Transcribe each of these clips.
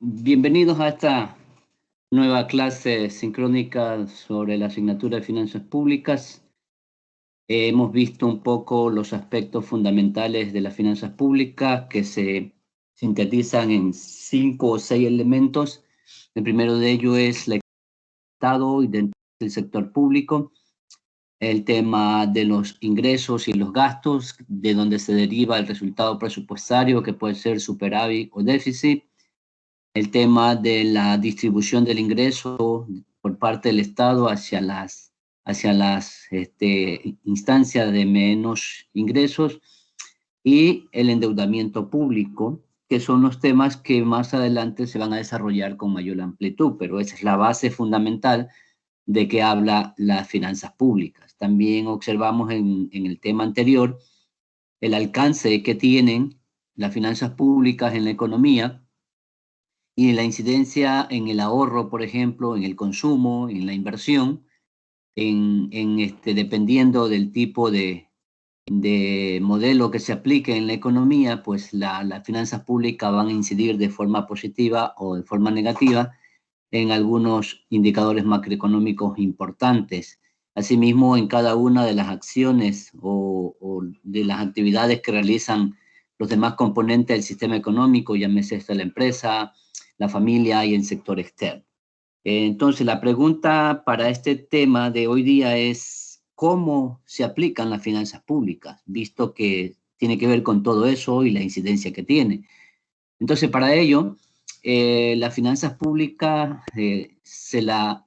Bienvenidos a esta nueva clase sincrónica sobre la asignatura de Finanzas Públicas. Hemos visto un poco los aspectos fundamentales de las finanzas públicas que se sintetizan en 5 o 6 elementos. El primero de ellos es el Estado y dentro del sector público, el tema de los ingresos y los gastos, de donde se deriva el resultado presupuestario, que puede ser superávit o déficit, el tema de la distribución del ingreso por parte del Estado hacia las instancias de menos ingresos y el endeudamiento público, que son los temas que más adelante se van a desarrollar con mayor amplitud, pero esa es la base fundamental de que habla las finanzas públicas. También observamos en el tema anterior el alcance que tienen las finanzas públicas en la economía y la incidencia en el ahorro, por ejemplo, en el consumo, en la inversión, dependiendo del tipo de modelo que se aplique en la economía, pues las finanzas públicas van a incidir de forma positiva o de forma negativa en algunos indicadores macroeconómicos importantes. Asimismo, en cada una de las acciones o de las actividades que realizan los demás componentes del sistema económico, llámese esta la empresa, la familia y el sector externo. Entonces, la pregunta para este tema de hoy día es cómo se aplican las finanzas públicas, visto que tiene que ver con todo eso y la incidencia que tiene. Entonces, para ello, las finanzas públicas se la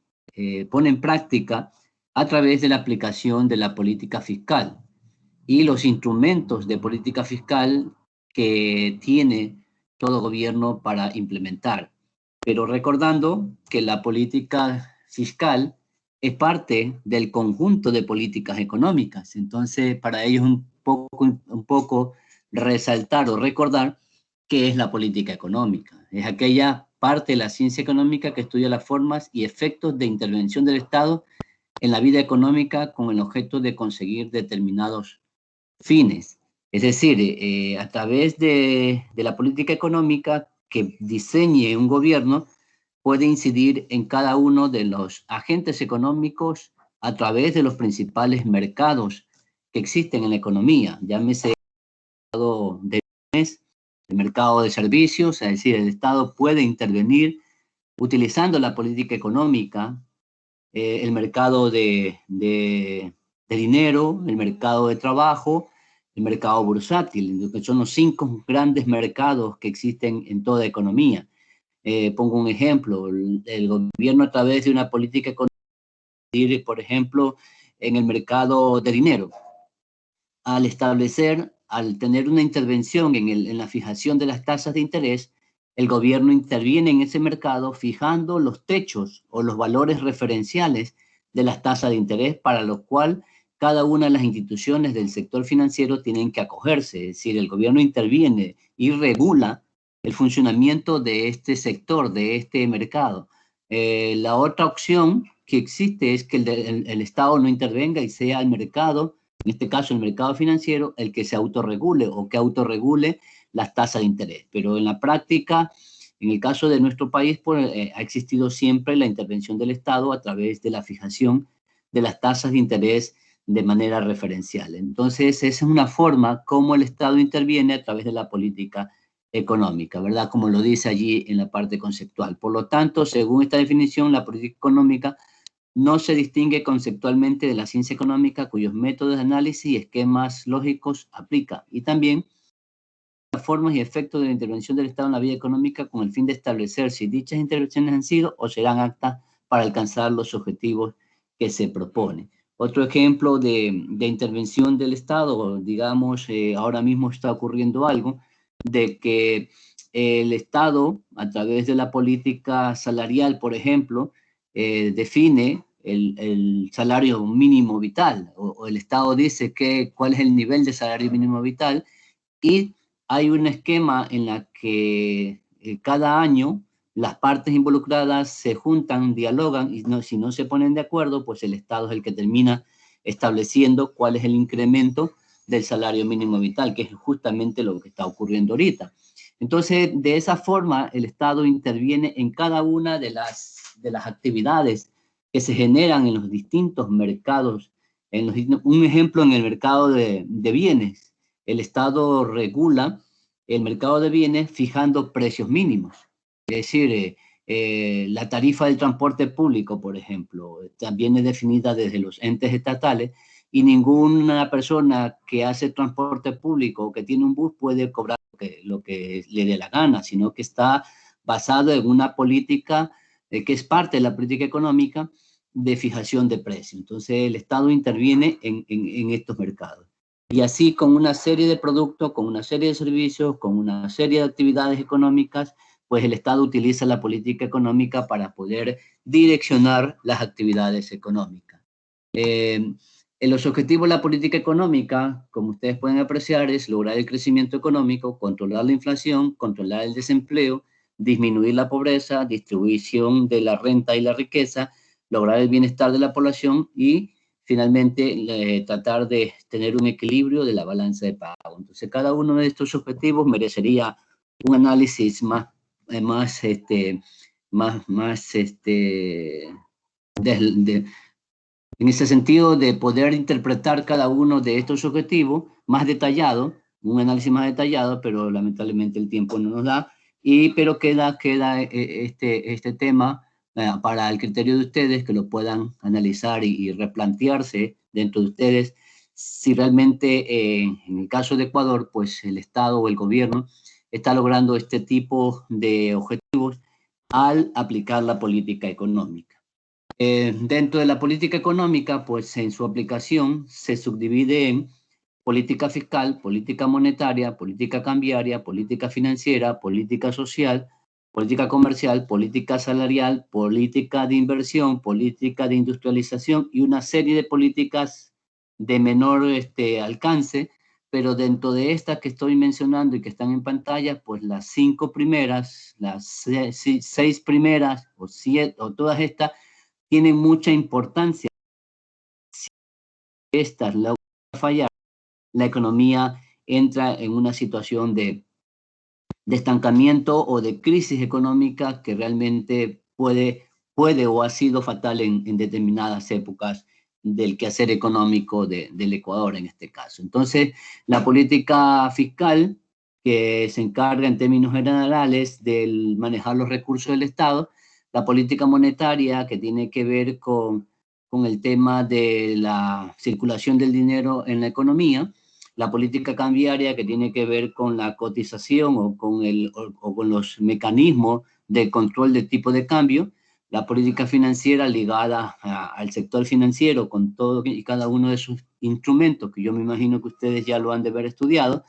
pone en práctica a través de la aplicación de la política fiscal y los instrumentos de política fiscal que tiene todo gobierno para implementar. Pero recordando que la política fiscal es parte del conjunto de políticas económicas. Entonces, para ello es un poco resaltar o recordar qué es la política económica. Es aquella parte de la ciencia económica que estudia las formas y efectos de intervención del Estado en la vida económica con el objeto de conseguir determinados fines. Es decir, a través de la política económica que diseñe un gobierno, puede incidir en cada uno de los agentes económicos a través de los principales mercados que existen en la economía, llámese el mercado de bienes, el mercado de servicios, es decir, el Estado puede intervenir utilizando la política económica, el mercado de dinero, el mercado de trabajo, el mercado bursátil, que son los 5 grandes mercados que existen en toda economía. Pongo un ejemplo, el gobierno a través de una política económica, por ejemplo, en el mercado de dinero, al tener una intervención en la fijación de las tasas de interés, el gobierno interviene en ese mercado fijando los techos o los valores referenciales de las tasas de interés para lo cual cada una de las instituciones del sector financiero tienen que acogerse. Es decir, el gobierno interviene y regula el funcionamiento de este sector, de este mercado. La otra opción que existe es que el Estado no intervenga y sea el mercado, en este caso el mercado financiero, el que se autorregule o que autorregule las tasas de interés. Pero en la práctica, en el caso de nuestro país, pues, ha existido siempre la intervención del Estado a través de la fijación de las tasas de interés de manera referencial. Entonces, esa es una forma como el Estado interviene a través de la política económica, ¿verdad? Como lo dice allí en la parte conceptual. Por lo tanto, según esta definición, la política económica no se distingue conceptualmente de la ciencia económica cuyos métodos de análisis y esquemas lógicos aplica, y también las formas y efectos de la intervención del Estado en la vida económica con el fin de establecer si dichas intervenciones han sido o serán aptas para alcanzar los objetivos que se propone. Otro ejemplo de intervención del Estado, digamos, ahora mismo está ocurriendo algo, de que el Estado, a través de la política salarial, por ejemplo, define el salario mínimo vital, o el Estado dice cuál es el nivel de salario mínimo vital, y hay un esquema en la que cada año las partes involucradas se juntan, dialogan, y si no se ponen de acuerdo, pues el Estado es el que termina estableciendo cuál es el incremento del salario mínimo vital, que es justamente lo que está ocurriendo ahorita. Entonces, de esa forma, el Estado interviene en cada una de las actividades que se generan en los distintos mercados. Un ejemplo, en el mercado de bienes, el Estado regula el mercado de bienes fijando precios mínimos. Es decir, la tarifa del transporte público, por ejemplo, también es definida desde los entes estatales, y ninguna persona que hace transporte público o que tiene un bus puede cobrar lo que le dé la gana, sino que está basado en una política que es parte de la política económica de fijación de precios. Entonces, el Estado interviene en estos mercados. Y así, con una serie de productos, con una serie de servicios, con una serie de actividades económicas, pues el Estado utiliza la política económica para poder direccionar las actividades económicas. Los objetivos de la política económica, como ustedes pueden apreciar, es lograr el crecimiento económico, controlar la inflación, controlar el desempleo, disminuir la pobreza, distribución de la renta y la riqueza, lograr el bienestar de la población y, finalmente, tratar de tener un equilibrio de la balanza de pago. Entonces, cada uno de estos objetivos merecería un análisis en ese sentido, de poder interpretar cada uno de estos objetivos más detallado, un análisis más detallado, pero lamentablemente el tiempo no nos da, pero queda este tema para el criterio de ustedes, que lo puedan analizar y replantearse dentro de ustedes si realmente, en el caso de Ecuador, pues el Estado o el gobierno está logrando este tipo de objetivos al aplicar la política económica. Dentro de la política económica, pues en su aplicación se subdivide en política fiscal, política monetaria, política cambiaria, política financiera, política social, política comercial, política salarial, política de inversión, política de industrialización y una serie de políticas de menor alcance, pero dentro de estas que estoy mencionando y que están en pantalla, pues las 5 primeras, las 6 primeras o 7 o todas estas tienen mucha importancia. Si estas logran fallar, la economía entra en una situación de estancamiento o de crisis económica que realmente puede o ha sido fatal en determinadas épocas del quehacer económico del Ecuador en este caso. Entonces, la política fiscal, que se encarga en términos generales de manejar los recursos del Estado, la política monetaria, que tiene que ver con el tema de la circulación del dinero en la economía, la política cambiaria, que tiene que ver con la cotización o con los mecanismos de control del tipo de cambio, la política financiera ligada al sector financiero con todo y cada uno de sus instrumentos, que yo me imagino que ustedes ya lo han de haber estudiado,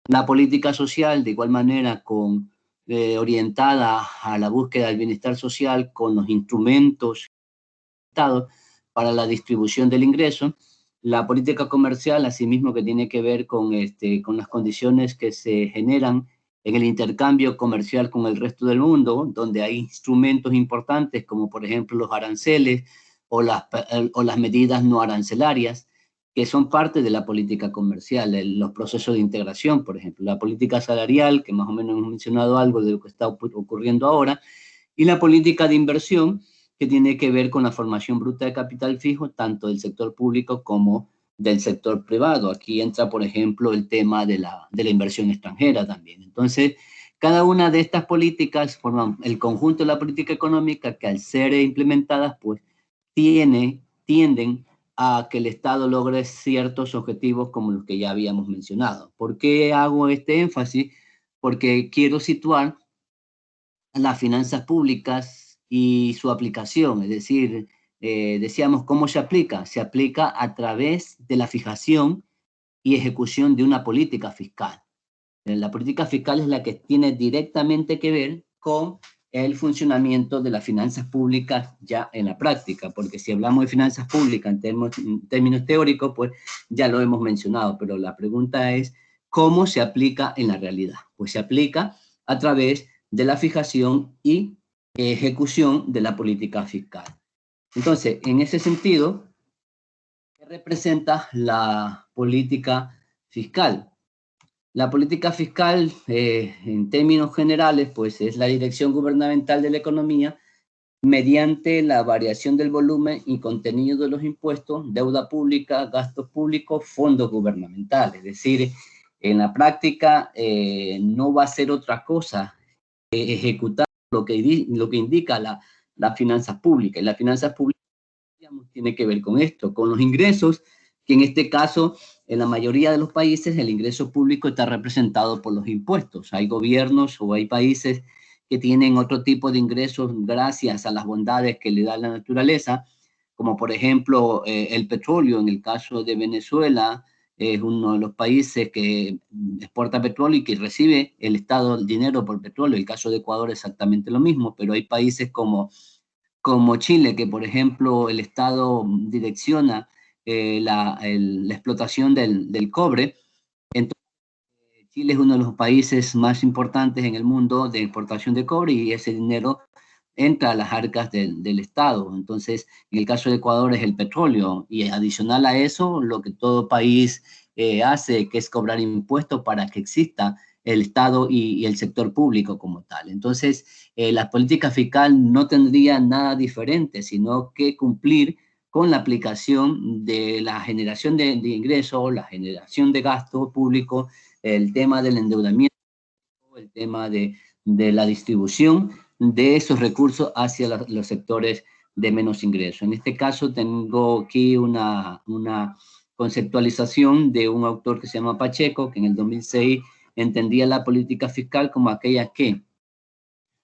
la política social de igual manera orientada a la búsqueda del bienestar social con los instrumentos para la distribución del ingreso, la política comercial, asimismo, que tiene que ver con las condiciones que se generan en el intercambio comercial con el resto del mundo, donde hay instrumentos importantes como, por ejemplo, los aranceles o las medidas no arancelarias, que son parte de la política comercial, los procesos de integración, por ejemplo, la política salarial, que más o menos hemos mencionado algo de lo que está ocurriendo ahora, y la política de inversión, que tiene que ver con la formación bruta de capital fijo, tanto del sector público como del sector privado. Aquí entra, por ejemplo, el tema de la inversión extranjera también. Entonces, cada una de estas políticas forman el conjunto de la política económica que, al ser implementadas, pues tienden a que el Estado logre ciertos objetivos como los que ya habíamos mencionado. ¿Por qué hago este énfasis? Porque quiero situar las finanzas públicas y su aplicación, es decir, decíamos, ¿cómo se aplica? Se aplica a través de la fijación y ejecución de una política fiscal. La política fiscal es la que tiene directamente que ver con el funcionamiento de las finanzas públicas ya en la práctica, porque si hablamos de finanzas públicas en términos teóricos, pues ya lo hemos mencionado, pero la pregunta es, ¿cómo se aplica en la realidad? Pues se aplica a través de la fijación y ejecución de la política fiscal. Entonces, en ese sentido, ¿qué representa la política fiscal? La política fiscal, en términos generales, pues es la dirección gubernamental de la economía mediante la variación del volumen y contenido de los impuestos, deuda pública, gastos públicos, fondos gubernamentales. Es decir, en la práctica no va a ser otra cosa ejecutar lo que indica la finanzas públicas. Y las finanzas públicas, digamos, tiene que ver con esto, con los ingresos, que en este caso, en la mayoría de los países, el ingreso público está representado por los impuestos. Hay gobiernos o hay países que tienen otro tipo de ingresos gracias a las bondades que le da la naturaleza, como por ejemplo el petróleo. En el caso de Venezuela, es uno de los países que exporta petróleo y que recibe el Estado el dinero por petróleo. El caso de Ecuador es exactamente lo mismo, pero hay países como Chile, que por ejemplo el Estado direcciona la explotación del cobre. Entonces, Chile es uno de los países más importantes en el mundo de exportación de cobre y ese dinero entra a las arcas del Estado. Entonces, en el caso de Ecuador es el petróleo y adicional a eso, lo que todo país hace, que es cobrar impuestos para que exista el Estado y el sector público como tal. Entonces, la política fiscal no tendría nada diferente, sino que cumplir con la aplicación de la generación de ingresos, la generación de gasto público, el tema del endeudamiento, el tema de la distribución de esos recursos hacia los sectores de menos ingresos. En este caso tengo aquí una conceptualización de un autor que se llama Pacheco, que en el 2006 entendía la política fiscal como aquella que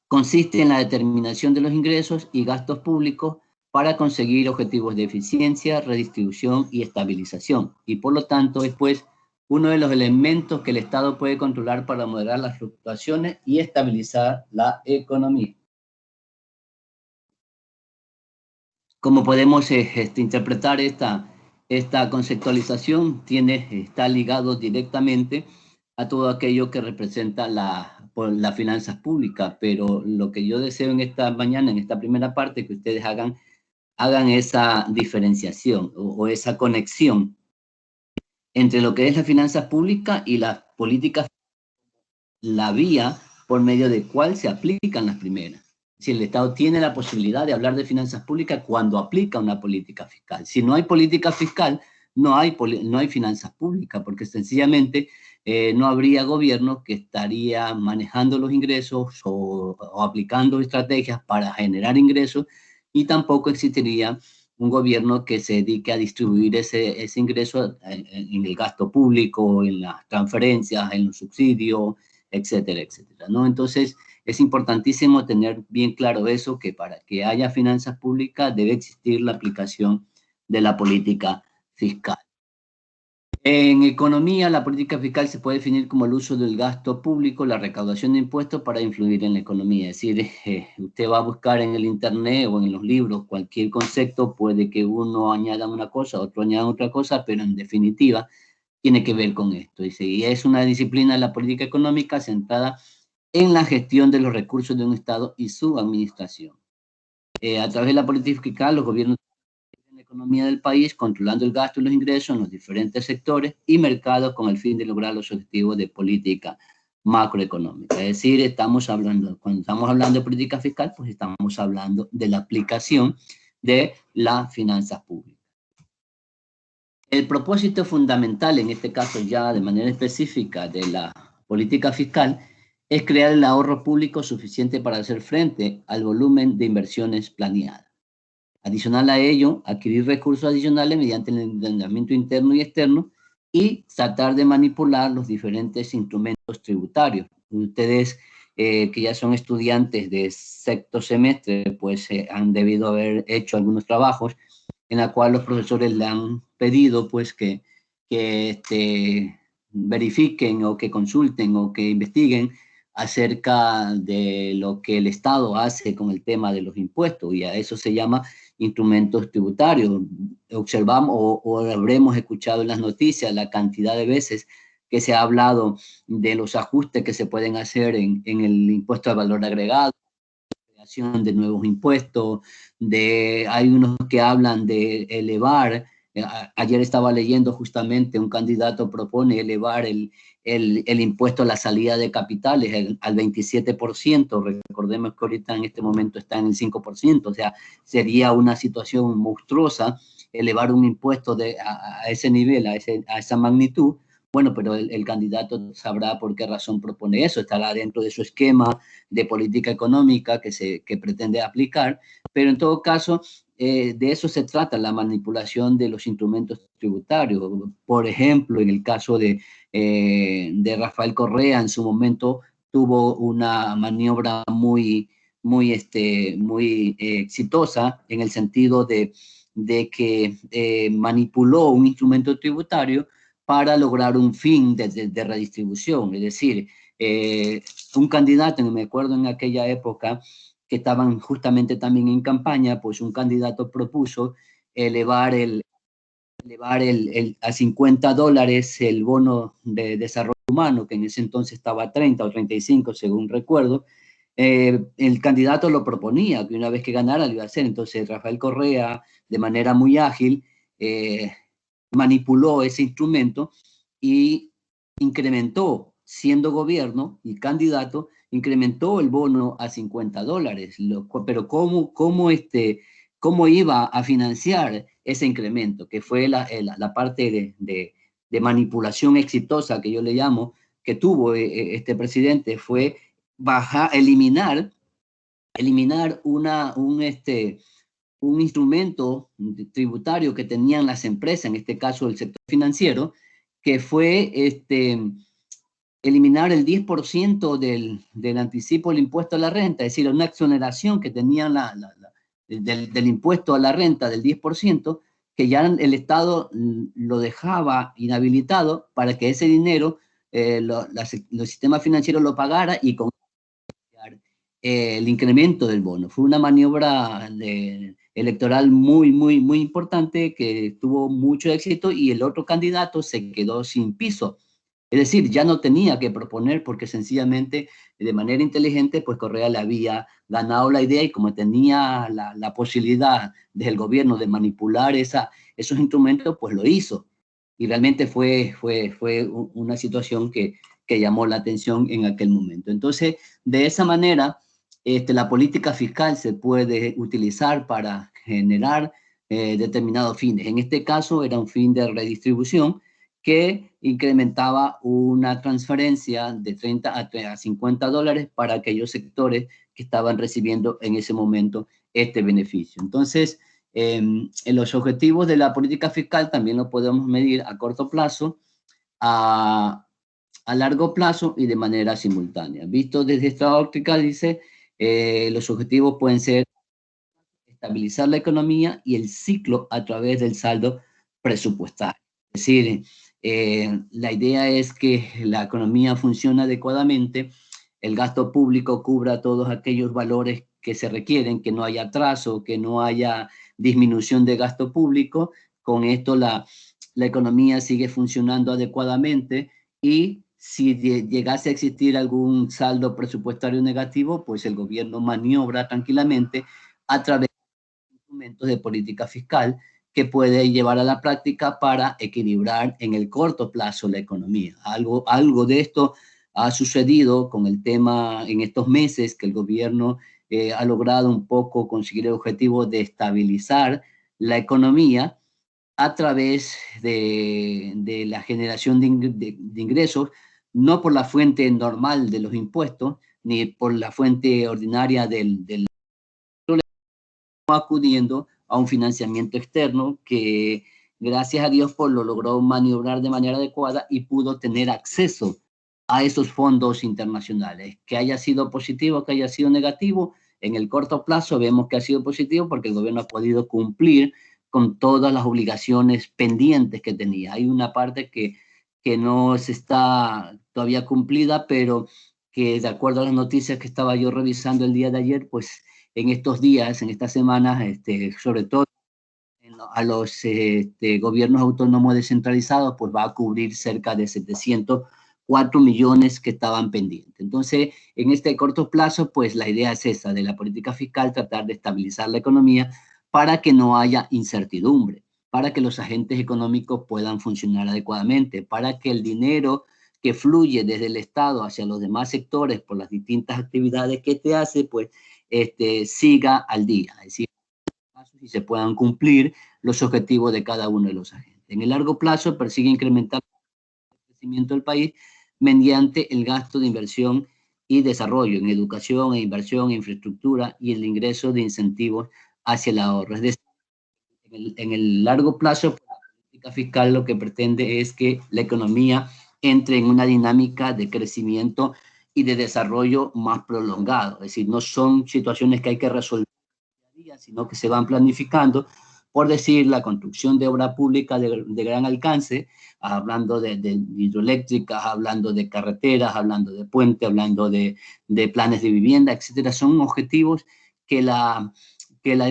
consiste en la determinación de los ingresos y gastos públicos para conseguir objetivos de eficiencia, redistribución y estabilización. Y por lo tanto es pues uno de los elementos que el Estado puede controlar para moderar las fluctuaciones y estabilizar la economía. Como podemos interpretar esta conceptualización, está ligado directamente a todo aquello que representa las finanzas públicas, pero lo que yo deseo en esta mañana, en esta primera parte, que ustedes hagan esa diferenciación o esa conexión entre lo que es la finanzas pública y las políticas, la vía por medio de cuál se aplican las primeras. Si el Estado tiene la posibilidad de hablar de finanzas públicas cuando aplica una política fiscal. Si no hay política fiscal, no hay finanzas públicas, porque sencillamente no habría gobierno que estaría manejando los ingresos o aplicando estrategias para generar ingresos, y tampoco existiría un gobierno que se dedique a distribuir ese ingreso en el gasto público, en las transferencias, en los subsidios, etcétera, etcétera, ¿no? Entonces, es importantísimo tener bien claro eso, que para que haya finanzas públicas debe existir la aplicación de la política fiscal. En economía, la política fiscal se puede definir como el uso del gasto público, la recaudación de impuestos para influir en la economía. Es decir, usted va a buscar en el internet o en los libros cualquier concepto, puede que uno añada una cosa, otro añada otra cosa, pero en definitiva tiene que ver con esto. Y es una disciplina de la política económica centrada en la gestión de los recursos de un Estado y su administración. A través de la política fiscal, los gobiernos la economía del país, controlando el gasto y los ingresos en los diferentes sectores y mercados con el fin de lograr los objetivos de política macroeconómica. Es decir, cuando estamos hablando de política fiscal, pues estamos hablando de la aplicación de las finanzas públicas. El propósito fundamental, en este caso ya de manera específica, de la política fiscal es crear el ahorro público suficiente para hacer frente al volumen de inversiones planeadas. Adicional a ello, adquirir recursos adicionales mediante el endeudamiento interno y externo y tratar de manipular los diferentes instrumentos tributarios. Ustedes que ya son estudiantes de sexto semestre, pues han debido haber hecho algunos trabajos en la cual los profesores le han pedido pues que verifiquen o que consulten o que investiguen acerca de lo que el Estado hace con el tema de los impuestos, y a eso se llama instrumentos tributarios. Observamos o habremos escuchado en las noticias la cantidad de veces que se ha hablado de los ajustes que se pueden hacer en el impuesto de valor agregado, creación de nuevos impuestos, hay unos que hablan de elevar. Ayer estaba leyendo justamente un candidato propone elevar el impuesto a la salida de capitales al 27%. Recordemos que ahorita en este momento está en el 5%, o sea, sería una situación monstruosa elevar un impuesto a ese nivel, a esa magnitud. Bueno, pero el candidato sabrá por qué razón propone eso, estará dentro de su esquema de política económica que pretende aplicar, pero en todo caso, de eso se trata, la manipulación de los instrumentos tributarios. Por ejemplo, en el caso de Rafael Correa, en su momento tuvo una maniobra muy exitosa en el sentido de que manipuló un instrumento tributario para lograr un fin de redistribución. Es decir, un candidato, me acuerdo en aquella época que estaban justamente también en campaña, pues un candidato propuso elevar a $50 el bono de desarrollo humano, que en ese entonces estaba a 30 o 35, según recuerdo. El candidato lo proponía, que una vez que ganara lo iba a hacer. Entonces Rafael Correa, de manera muy ágil, manipuló ese instrumento y incrementó, siendo gobierno y candidato, incrementó el bono a $50. Pero ¿cómo iba a financiar ese incremento? Que fue la parte de manipulación exitosa que yo le llamo, que tuvo este presidente, fue eliminar un instrumento tributario que tenían las empresas, en este caso el sector financiero, que fue eliminar el 10% del anticipo del impuesto a la renta, es decir, una exoneración que tenían del impuesto a la renta del 10%, que ya el Estado lo dejaba inhabilitado para que ese dinero los sistemas financieros lo pagara y con el incremento del bono. Fue una maniobra electoral muy importante que tuvo mucho éxito y el otro candidato se quedó sin piso. Es decir, ya no tenía que proponer porque sencillamente, de manera inteligente, pues Correa le había ganado la idea y como tenía la posibilidad del gobierno de manipular esos instrumentos, pues lo hizo. Y realmente fue una situación que llamó la atención en aquel momento. Entonces, de esa manera, la política fiscal se puede utilizar para generar determinados fines. En este caso era un fin de redistribución que incrementaba una transferencia de 30 a $50 para aquellos sectores que estaban recibiendo en ese momento este beneficio. Entonces, en los objetivos de la política fiscal también lo podemos medir a corto plazo, a largo plazo y de manera simultánea. Visto desde esta óptica, dice, los objetivos pueden ser estabilizar la economía y el ciclo a través del saldo presupuestario. Es decir, la idea es que la economía funcione adecuadamente, el gasto público cubra todos aquellos valores que se requieren, que no haya atraso, que no haya disminución de gasto público. Con esto la economía sigue funcionando adecuadamente y si llegase a existir algún saldo presupuestario negativo, pues el gobierno maniobra tranquilamente a través de instrumentos de política fiscal que puede llevar a la práctica para equilibrar en el corto plazo la economía. Algo de esto ha sucedido con el tema en estos meses que el gobierno ha logrado un poco conseguir el objetivo de estabilizar la economía a través de la generación de ingresos, no por la fuente normal de los impuestos, ni por la fuente ordinaria del acudiendo a un financiamiento externo que, gracias a Dios, lo logró maniobrar de manera adecuada y pudo tener acceso a esos fondos internacionales. Que haya sido positivo, que haya sido negativo, en el corto plazo vemos que ha sido positivo porque el gobierno ha podido cumplir con todas las obligaciones pendientes que tenía. Hay una parte que no se está todavía cumplida, pero que de acuerdo a las noticias que estaba yo revisando el día de ayer, pues en estos días, en estas semanas, sobre todo a los gobiernos autónomos descentralizados, pues va a cubrir cerca de 704 millones que estaban pendientes. Entonces, en este corto plazo, pues la idea es esa, de la política fiscal, tratar de estabilizar la economía para que no haya incertidumbre, para que los agentes económicos puedan funcionar adecuadamente, para que el dinero que fluye desde el Estado hacia los demás sectores por las distintas actividades que este hace, pues siga al día, es decir, si se puedan cumplir los objetivos de cada uno de los agentes. En el largo plazo persigue incrementar el crecimiento del país mediante el gasto de inversión y desarrollo en educación e inversión, infraestructura y el ingreso de incentivos hacia el ahorro. Es decir, en el largo plazo, la política fiscal lo que pretende es que la economía entre en una dinámica de crecimiento y de desarrollo más prolongado. Es decir, no son situaciones que hay que resolver, sino que se van planificando, por decir, la construcción de obra pública de gran alcance, hablando de hidroeléctricas, hablando de carreteras, hablando de puentes, hablando de planes de vivienda, etcétera. Son objetivos que la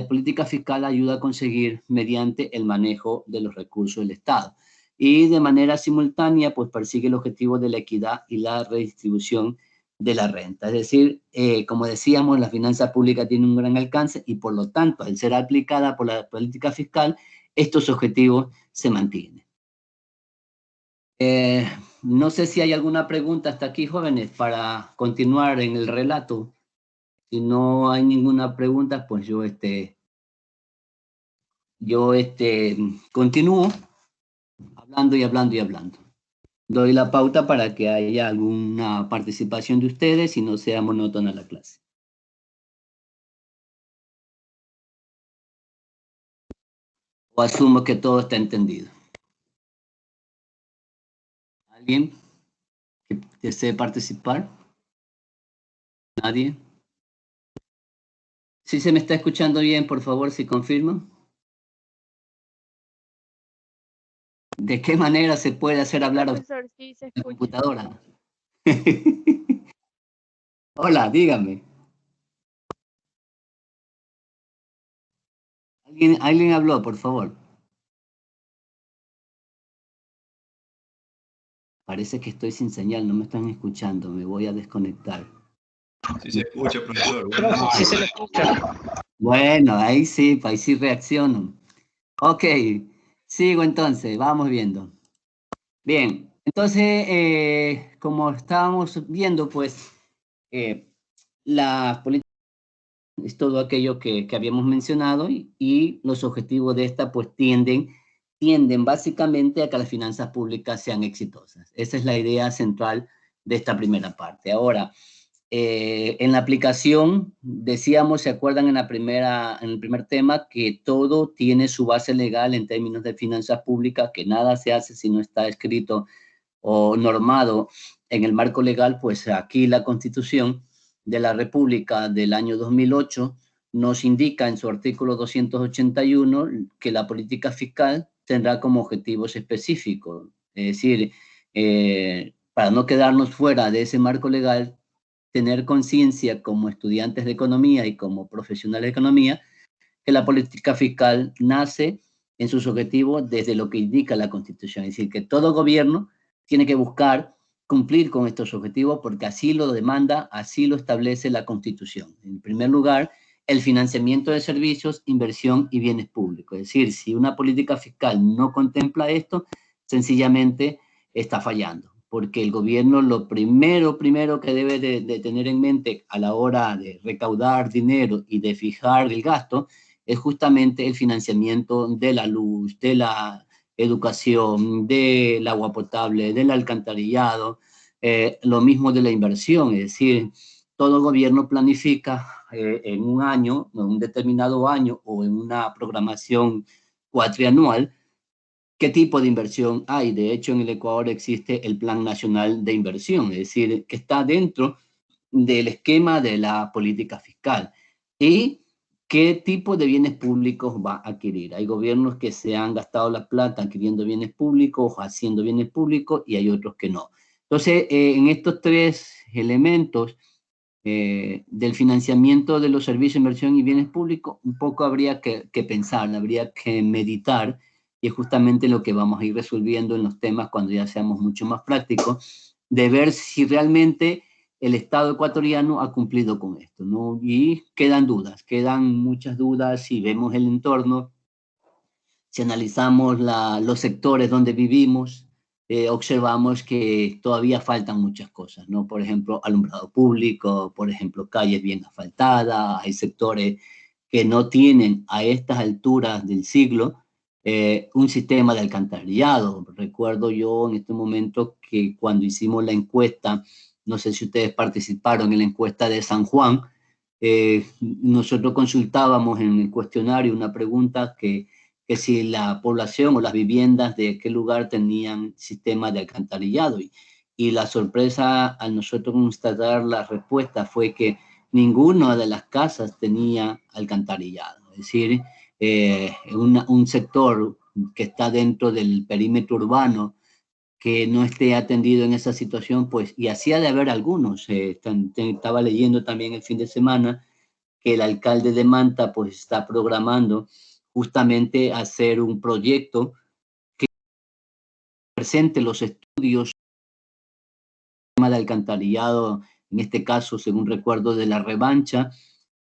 política fiscal ayuda a conseguir mediante el manejo de los recursos del Estado. Y de manera simultánea, pues persigue el objetivo de la equidad y la redistribución de la renta. Es decir, como decíamos, la finanza pública tiene un gran alcance y por lo tanto, al ser aplicada por la política fiscal, estos objetivos se mantienen. No sé si hay alguna pregunta hasta aquí, jóvenes, para continuar en el relato. Si no hay ninguna pregunta, pues yo continúo hablando y hablando y hablando. Doy la pauta para que haya alguna participación de ustedes y no sea monótona la clase. O asumo que todo está entendido. ¿Alguien que desee participar? ¿Nadie? Si se me está escuchando bien, por favor, si confirman. ¿De qué manera se puede hacer hablar a Profesor, sí se la escucha. computadora? Hola, dígame. ¿Alguien habló, por favor? Parece que estoy sin señal, no me están escuchando, me voy a desconectar. Sí se escucha, profesor. Sí se le escucha. Bueno, ahí sí reacciono. Ok, sigo entonces, vamos viendo. Bien, entonces, como estábamos viendo, pues, la política es todo aquello que habíamos mencionado y los objetivos de esta, pues, tienden básicamente a que las finanzas públicas sean exitosas. Esa es la idea central de esta primera parte. Ahora, en la aplicación, decíamos, ¿se acuerdan en el primer tema? Que todo tiene su base legal en términos de finanzas públicas, que nada se hace si no está escrito o normado en el marco legal. Pues aquí la Constitución de la República del año 2008 nos indica en su artículo 281 que la política fiscal tendrá como objetivos específicos. Es decir, para no quedarnos fuera de ese marco legal, tener conciencia como estudiantes de economía y como profesionales de economía que la política fiscal nace en sus objetivos desde lo que indica la Constitución. Es decir, que todo gobierno tiene que buscar cumplir con estos objetivos porque así lo demanda, así lo establece la Constitución. En primer lugar, el financiamiento de servicios, inversión y bienes públicos. Es decir, si una política fiscal no contempla esto, sencillamente está fallando, porque el gobierno lo primero que debe de tener en mente a la hora de recaudar dinero y de fijar el gasto es justamente el financiamiento de la luz, de la educación, del agua potable, del alcantarillado, lo mismo de la inversión, es decir, todo gobierno planifica en un año, en un determinado año o en una programación cuatrianual, qué tipo de inversión hay. De hecho, en el Ecuador existe el Plan Nacional de Inversión, es decir, que está dentro del esquema de la política fiscal. Y qué tipo de bienes públicos va a adquirir. Hay gobiernos que se han gastado la plata adquiriendo bienes públicos, haciendo bienes públicos, y hay otros que no. Entonces, en estos tres elementos del financiamiento de los servicios de inversión y bienes públicos, un poco habría que pensar, habría que meditar, y es justamente lo que vamos a ir resolviendo en los temas cuando ya seamos mucho más prácticos, de ver si realmente el Estado ecuatoriano ha cumplido con esto, ¿no? Y quedan muchas dudas si vemos el entorno, si analizamos los sectores donde vivimos, observamos que todavía faltan muchas cosas, ¿no? Por ejemplo, alumbrado público, por ejemplo, calles bien asfaltadas, hay sectores que no tienen a estas alturas del siglo un sistema de alcantarillado. Recuerdo yo en este momento que cuando hicimos la encuesta, no sé si ustedes participaron en la encuesta de San Juan, nosotros consultábamos en el cuestionario una pregunta que si la población o las viviendas de qué lugar tenían sistema de alcantarillado. Y la sorpresa al nosotros constatar la respuesta fue que ninguna de las casas tenía alcantarillado. Es decir, un sector que está dentro del perímetro urbano que no esté atendido en esa situación, pues, y hacía de haber algunos. Estaba leyendo también el fin de semana que el alcalde de Manta, pues, está programando justamente hacer un proyecto que presente los estudios de alcantarillado, en este caso, según recuerdo, de La Revancha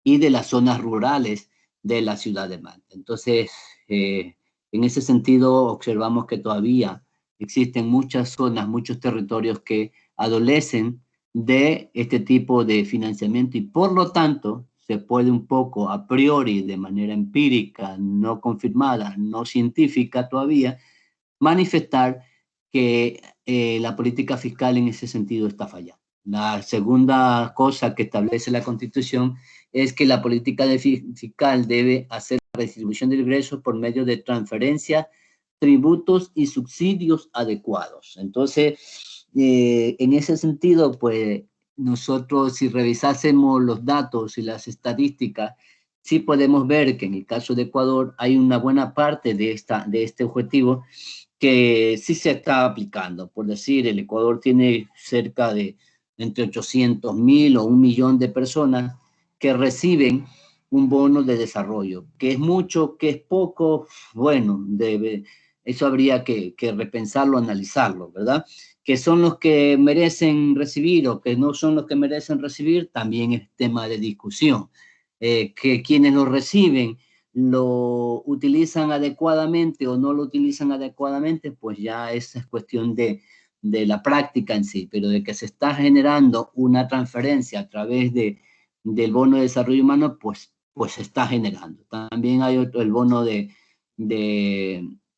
y de las zonas rurales de la ciudad de Manta. Entonces, en ese sentido, observamos que todavía existen muchas zonas, muchos territorios que adolecen de este tipo de financiamiento y por lo tanto se puede un poco a priori, de manera empírica, no confirmada, no científica todavía, manifestar que la política fiscal en ese sentido está fallando. La segunda cosa que establece la Constitución es que la política fiscal debe hacer la redistribución de ingresos por medio de transferencias, tributos y subsidios adecuados. Entonces, en ese sentido, pues nosotros si revisásemos los datos y las estadísticas, sí podemos ver que en el caso de Ecuador hay una buena parte de este objetivo que sí se está aplicando. Por decir, el Ecuador tiene cerca de entre 800.000 o 1.000.000 de personas que reciben un bono de desarrollo. ¿Que es mucho, que es poco? Bueno, eso habría que repensarlo, analizarlo, ¿verdad? Que son los que merecen recibir o que no son los que merecen recibir, también es tema de discusión. Que quienes lo reciben lo utilizan adecuadamente o no lo utilizan adecuadamente, pues ya esa es cuestión de la práctica en sí, pero de que se está generando una transferencia a través del bono de desarrollo humano, pues se está generando. También hay el bono de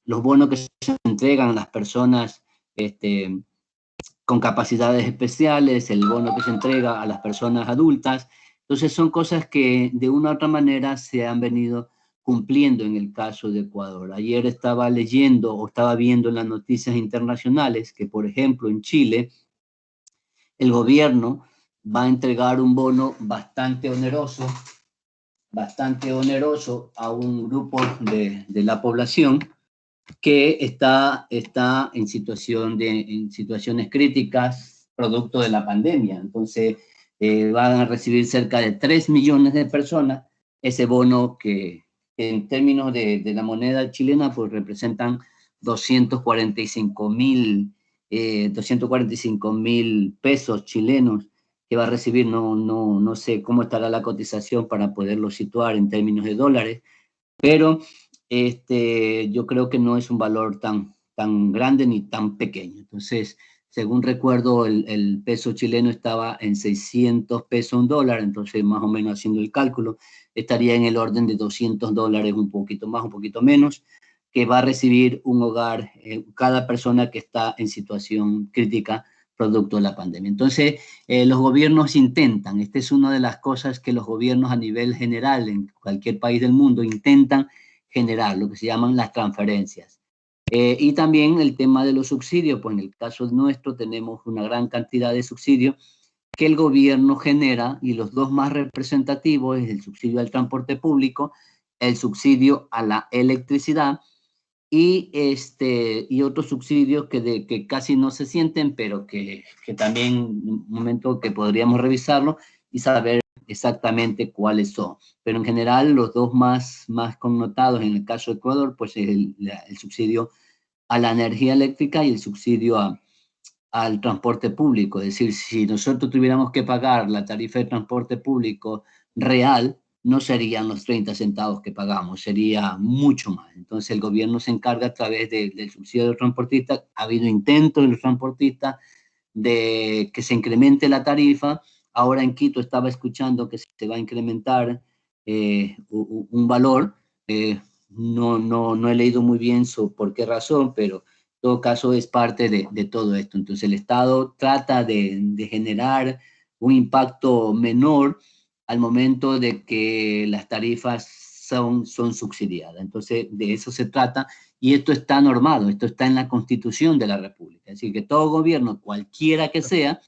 los bonos que se entregan a las personas con capacidades especiales, el bono que se entrega a las personas adultas. Entonces son cosas que de una u otra manera se han venido cumpliendo en el caso de Ecuador. Ayer estaba leyendo o estaba viendo en las noticias internacionales que, por ejemplo, en Chile, el gobierno va a entregar un bono bastante oneroso a un grupo de la población que está en situaciones críticas producto de la pandemia. Entonces, van a recibir cerca de 3 millones de personas ese bono que en términos de la moneda chilena, pues representan 245.000 pesos chilenos que va a recibir. No sé cómo estará la cotización para poderlo situar en términos de dólares, pero yo creo que no es un valor tan grande ni tan pequeño. Entonces, según recuerdo, el peso chileno estaba en 600 pesos un dólar, entonces más o menos haciendo el cálculo, estaría en el orden de $200, un poquito más, un poquito menos, que va a recibir un hogar, cada persona que está en situación crítica producto de la pandemia. Entonces, los gobiernos intentan, esta es una de las cosas que los gobiernos a nivel general en cualquier país del mundo intentan generar, lo que se llaman las transferencias. Y también el tema de los subsidios, pues en el caso nuestro tenemos una gran cantidad de subsidios que el gobierno genera, y los dos más representativos es el subsidio al transporte público, el subsidio a la electricidad y otros subsidios que casi no se sienten, pero que también un momento que podríamos revisarlo y saber exactamente cuáles son. Pero en general los dos más connotados en el caso de Ecuador, pues es el subsidio a la energía eléctrica y el subsidio al transporte público. Es decir, si nosotros tuviéramos que pagar la tarifa de transporte público real, no serían los 30 centavos que pagamos, sería mucho más. Entonces el gobierno se encarga a través del subsidio de los transportistas. Ha habido intentos de los transportistas de que se incremente la tarifa. Ahora en Quito estaba escuchando que se va a incrementar un valor. No he leído muy bien por qué razón, pero en todo caso es parte de todo esto. Entonces el Estado trata de generar un impacto menor al momento de que las tarifas son subsidiadas. Entonces, de eso se trata, y esto está normado, esto está en la Constitución de la República. Es decir, que todo gobierno, cualquiera que sea,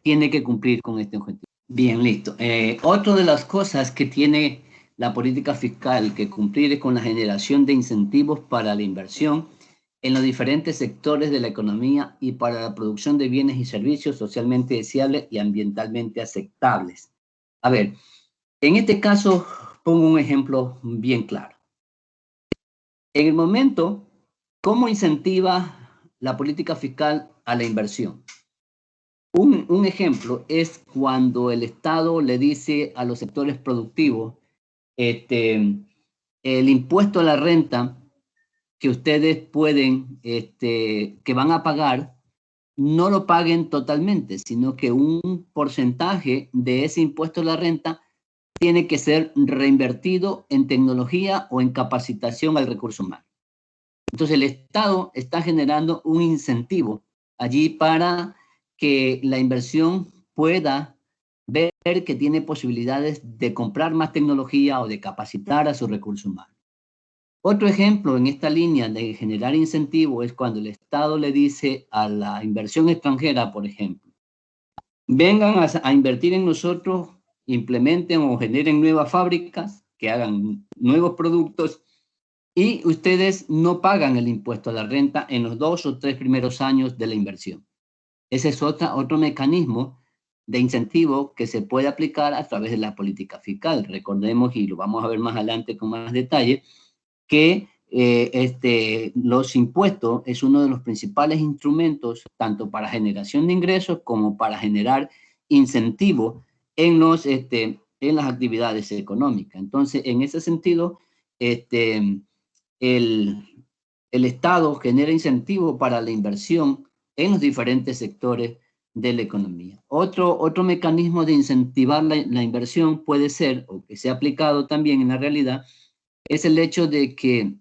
tiene que cumplir con este objetivo. Bien, listo. Otra de las cosas que tiene la política fiscal que cumplir es con la generación de incentivos para la inversión en los diferentes sectores de la economía y para la producción de bienes y servicios socialmente deseables y ambientalmente aceptables. A ver, en este caso pongo un ejemplo bien claro. En el momento, ¿cómo incentiva la política fiscal a la inversión? Un ejemplo es cuando el Estado le dice a los sectores productivos, el impuesto a la renta que ustedes pueden, que van a pagar, no lo paguen totalmente, sino que un porcentaje de ese impuesto a la renta tiene que ser reinvertido en tecnología o en capacitación al recurso humano. Entonces el Estado está generando un incentivo allí para que la inversión pueda ver que tiene posibilidades de comprar más tecnología o de capacitar a su recurso humano. Otro ejemplo en esta línea de generar incentivo es cuando el Estado le dice a la inversión extranjera, por ejemplo, vengan a invertir en nosotros, implementen o generen nuevas fábricas, que hagan nuevos productos, y ustedes no pagan el impuesto a la renta en los 2 o 3 primeros años de la inversión. Ese es otro mecanismo de incentivo que se puede aplicar a través de la política fiscal. Recordemos, y lo vamos a ver más adelante con más detalle, que los impuestos es uno de los principales instrumentos tanto para generación de ingresos como para generar incentivos en las actividades económicas. Entonces, en ese sentido, el Estado genera incentivos para la inversión en los diferentes sectores de la economía. Otro mecanismo de incentivar la inversión puede ser, o que se ha aplicado también en la realidad, es el hecho de que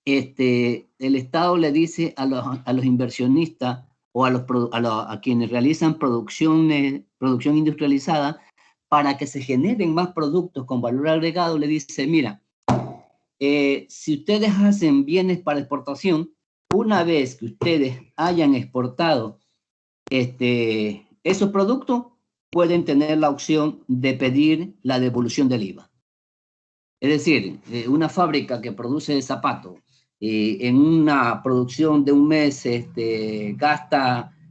el Estado le dice a los inversionistas o a quienes realizan producción industrializada, para que se generen más productos con valor agregado, le dice, mira, si ustedes hacen bienes para exportación, una vez que ustedes hayan exportado esos productos, pueden tener la opción de pedir la devolución del IVA. Es decir, una fábrica que produce zapatos, en una producción de un mes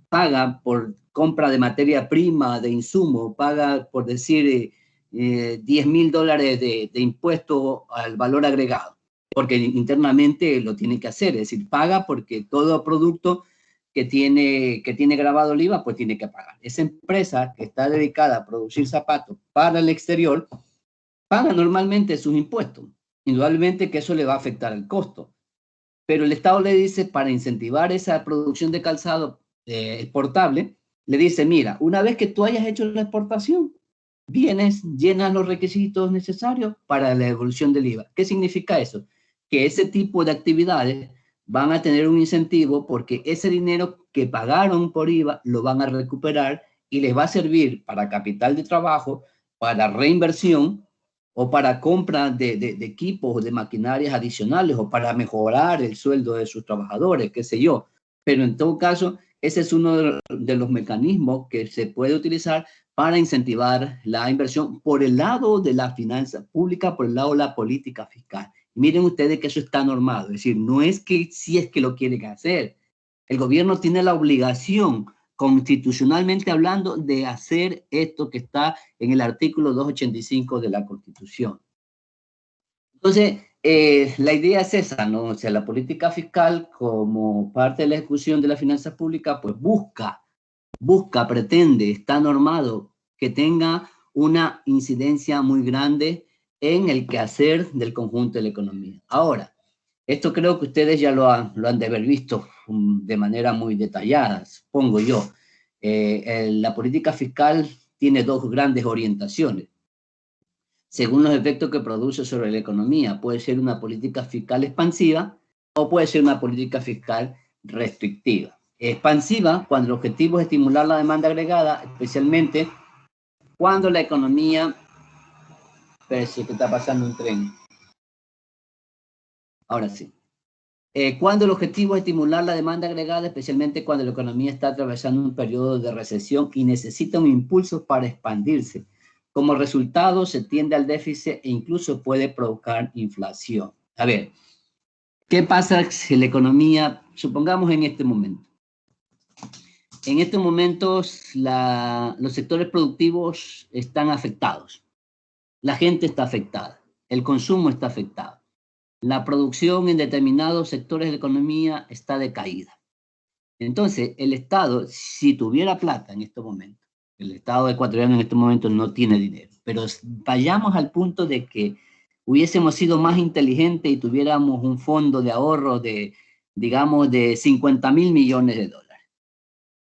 paga por compra de materia prima, de insumo, paga por decir $10,000 de impuesto al valor agregado, porque internamente lo tiene que hacer, es decir, paga porque todo producto que tiene grabado el IVA, pues tiene que pagar. Esa empresa que está dedicada a producir zapatos para el exterior, paga normalmente sus impuestos. Indudablemente que eso le va a afectar el costo. Pero el Estado le dice, para incentivar esa producción de calzado exportable, le dice, mira, una vez que tú hayas hecho la exportación, vienes, llenas los requisitos necesarios para la devolución del IVA. ¿Qué significa eso? Que ese tipo de actividades van a tener un incentivo porque ese dinero que pagaron por IVA lo van a recuperar y les va a servir para capital de trabajo, para reinversión, o para compra de equipos o de maquinarias adicionales, o para mejorar el sueldo de sus trabajadores, qué sé yo. Pero en todo caso, ese es uno de los mecanismos que se puede utilizar para incentivar la inversión por el lado de la finanza pública, por el lado de la política fiscal. Miren ustedes que eso está normado, es decir, no es que si es que lo quieren hacer. El gobierno tiene la obligación, constitucionalmente hablando, de hacer esto que está en el artículo 285 de la Constitución. Entonces, la idea es esa, ¿no? O sea, la política fiscal, como parte de la ejecución de la finanza pública, pues pretende, está normado que tenga una incidencia muy grande en el quehacer del conjunto de la economía. Ahora, esto creo que ustedes ya lo han de haber visto de manera muy detallada, supongo yo. La política fiscal tiene dos grandes orientaciones, según los efectos que produce sobre la economía. Puede ser una política fiscal expansiva o puede ser una política fiscal restrictiva. Expansiva, cuando el objetivo es estimular la demanda agregada, especialmente cuando la economía... Parece que está pasando un tren. Ahora sí. Cuando el objetivo es estimular la demanda agregada, especialmente cuando la economía está atravesando un periodo de recesión y necesita un impulso para expandirse. Como resultado, se tiende al déficit e incluso puede provocar inflación. A ver, ¿qué pasa si la economía, supongamos en este momento? En estos momentos los sectores productivos están afectados. La gente está afectada. El consumo está afectado. La producción en determinados sectores de la economía está decaída. Entonces, el Estado, si tuviera plata en estos momentos, el Estado ecuatoriano en estos momentos no tiene dinero, pero vayamos al punto de que hubiésemos sido más inteligentes y tuviéramos un fondo de ahorro de, digamos, de 50.000 millones de dólares,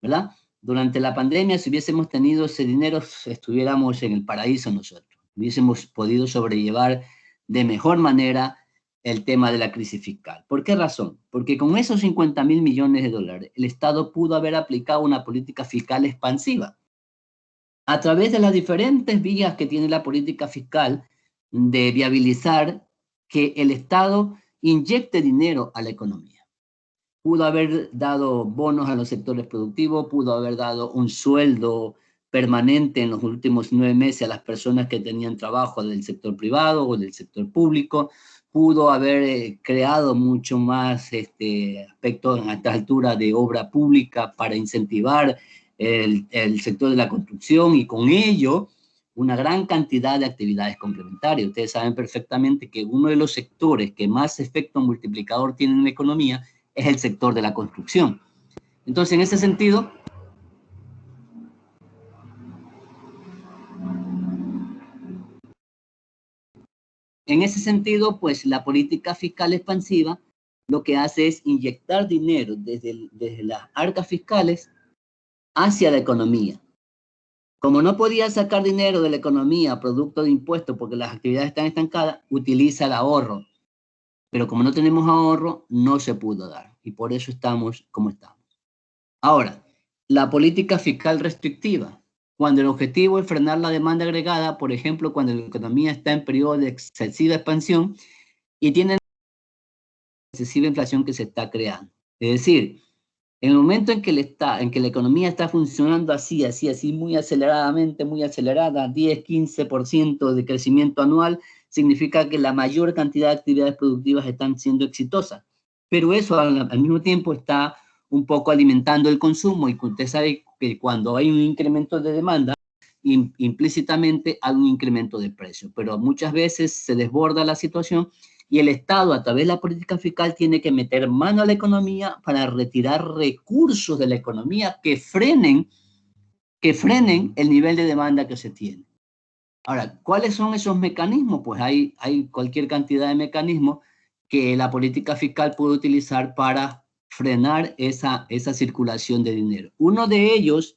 ¿verdad? Durante la pandemia, si hubiésemos tenido ese dinero, estuviéramos en el paraíso nosotros. Hubiésemos podido sobrellevar de mejor manera el tema de la crisis fiscal. ¿Por qué razón? Porque con esos 50.000 millones de dólares, el Estado pudo haber aplicado una política fiscal expansiva a través de las diferentes vías que tiene la política fiscal de viabilizar que el Estado inyecte dinero a la economía. Pudo haber dado bonos a los sectores productivos, pudo haber dado un sueldo permanente en los últimos 9 meses a las personas que tenían trabajo del sector privado o del sector público, pudo haber creado mucho más aspectos a esta altura de obra pública para incentivar el sector de la construcción y con ello una gran cantidad de actividades complementarias. Ustedes saben perfectamente que uno de los sectores que más efecto multiplicador tiene en la economía es el sector de la construcción. Entonces, en ese sentido, pues la política fiscal expansiva lo que hace es inyectar dinero desde las arcas fiscales hacia la economía. Como no podía sacar dinero de la economía producto de impuestos porque las actividades están estancadas, utiliza el ahorro. Pero como no tenemos ahorro, no se pudo dar. Y por eso estamos como estamos. Ahora, la política fiscal restrictiva. Cuando el objetivo es frenar la demanda agregada, por ejemplo, cuando la economía está en periodo de excesiva expansión y tiene excesiva inflación que se está creando. Es decir, en el momento en que la economía está funcionando así, muy aceleradamente, muy acelerada, 10, 15% de crecimiento anual, significa que la mayor cantidad de actividades productivas están siendo exitosas. Pero eso al mismo tiempo está un poco alimentando el consumo y usted sabe que cuando hay un incremento de demanda, implícitamente hay un incremento de precio. Pero muchas veces se desborda la situación y el Estado, a través de la política fiscal, tiene que meter mano a la economía para retirar recursos de la economía que frenen el nivel de demanda que se tiene. Ahora, ¿cuáles son esos mecanismos? Pues hay cualquier cantidad de mecanismos que la política fiscal puede utilizar para frenar esa circulación de dinero. Uno de ellos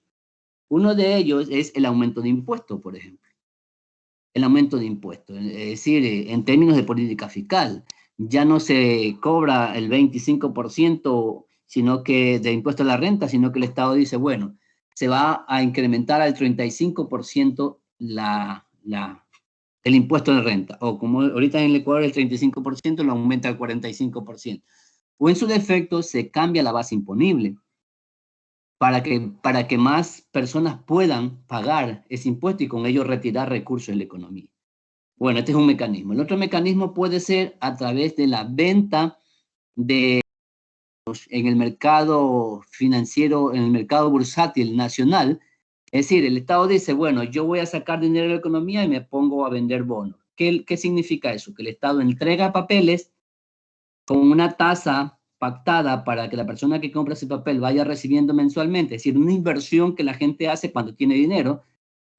es el aumento de impuestos, por ejemplo. El aumento de impuestos, es decir, en términos de política fiscal, ya no se cobra el 25% sino que de impuesto a la renta, sino que el Estado dice, bueno, se va a incrementar al 35% el impuesto de renta, o como ahorita en el Ecuador el 35% lo aumenta al 45%, o en su defecto se cambia la base imponible para que más personas puedan pagar ese impuesto y con ello retirar recursos de la economía. Bueno, este es un mecanismo. El otro mecanismo puede ser a través de la venta en el mercado financiero, en el mercado bursátil nacional. Es decir, el Estado dice, bueno, yo voy a sacar dinero de la economía y me pongo a vender bonos. ¿Qué significa eso? Que el Estado entrega papeles con una tasa pactada para que la persona que compra ese papel vaya recibiendo mensualmente, es decir, una inversión que la gente hace cuando tiene dinero,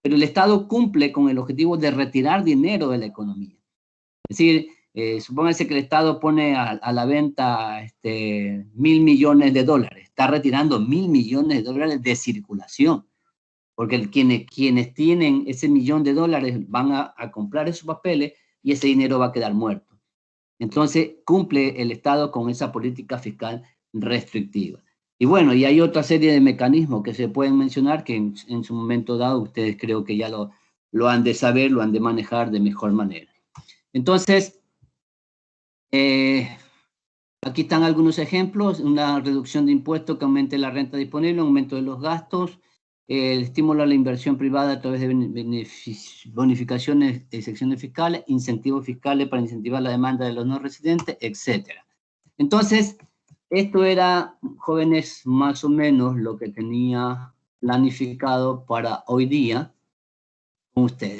pero el Estado cumple con el objetivo de retirar dinero de la economía. Es decir, supóngase que el Estado pone a la venta 1.000 millones de dólares, está retirando 1.000 millones de dólares de circulación, porque quienes tienen ese millón de dólares van a comprar esos papeles y ese dinero va a quedar muerto. Entonces, cumple el Estado con esa política fiscal restrictiva. Y bueno, y hay otra serie de mecanismos que se pueden mencionar que en su momento dado ustedes creo que ya lo han de saber, lo han de manejar de mejor manera. Entonces, aquí están algunos ejemplos: una reducción de impuestos que aumente la renta disponible, aumento de los gastos, el estímulo a la inversión privada a través de bonificaciones de secciones fiscales, incentivos fiscales para incentivar la demanda de los no residentes, etc. Entonces, esto era, jóvenes, más o menos lo que tenía planificado para hoy día con ustedes.